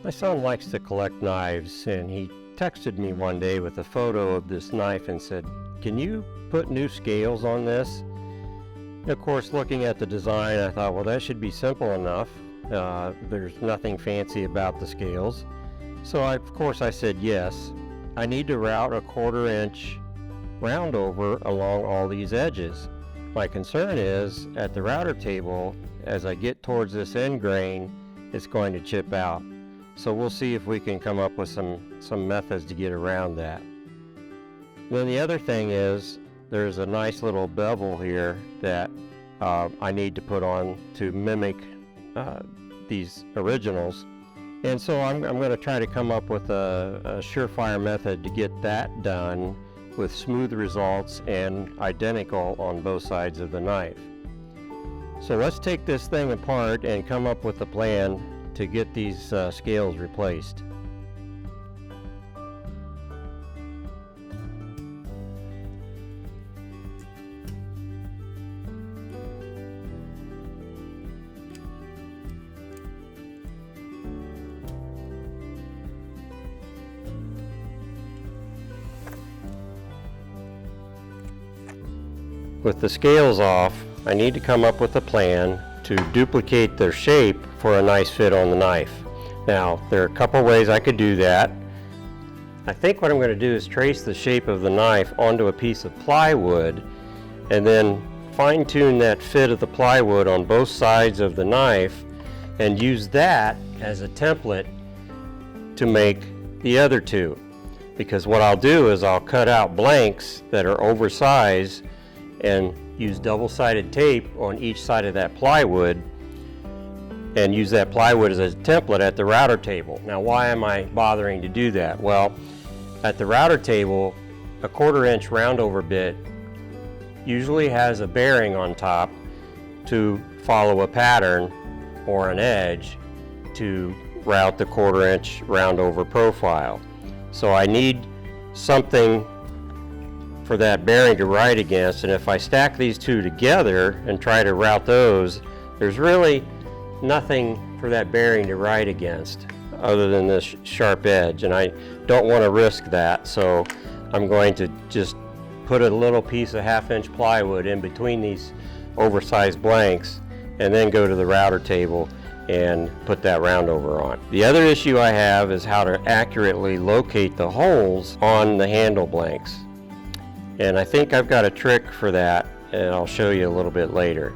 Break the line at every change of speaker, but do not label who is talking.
My son likes to collect knives, and he texted me one day with a photo of this knife and said, "Can you put new scales on this?" Of course, looking at the design, I thought, well, that should be simple enough. There's nothing fancy about the scales. So of course I said yes. I need to route a 1/4 inch round over along all these edges. My concern is at the router table, as I get towards this end grain, it's going to chip out. So we'll see if we can come up with some methods to get around that. Then the other thing is there's a nice little bevel here that I need to put on to mimic these originals. And so I'm going to try to come up with a surefire method to get that done with smooth results and identical on both sides of the knife. So let's take this thing apart and come up with a plan to get these scales replaced. With the scales off, I need to come up with a plan to duplicate their shape for a nice fit on the knife. Now, there are a couple ways I could do that. I think what I'm going to do is trace the shape of the knife onto a piece of plywood and then fine-tune that fit of the plywood on both sides of the knife and use that as a template to make the other two. Because what I'll do is I'll cut out blanks that are oversized and use double-sided tape on each side of that plywood and use that plywood as a template at the router table. Now, why am I bothering to do that? Well, at the router table, a 1/4 inch roundover bit usually has a bearing on top to follow a pattern or an edge to route the 1/4 inch roundover profile. So I need something for that bearing to write against, and if I stack these two together and try to route those, there's really nothing for that bearing to write against other than this sharp edge, and I don't want to risk that, so I'm going to just put a little piece of 1/2 inch plywood in between these oversized blanks and then go to the router table and put that roundover on. The other issue I have is how to accurately locate the holes on the handle blanks. And I think I've got a trick for that, and I'll show you a little bit later.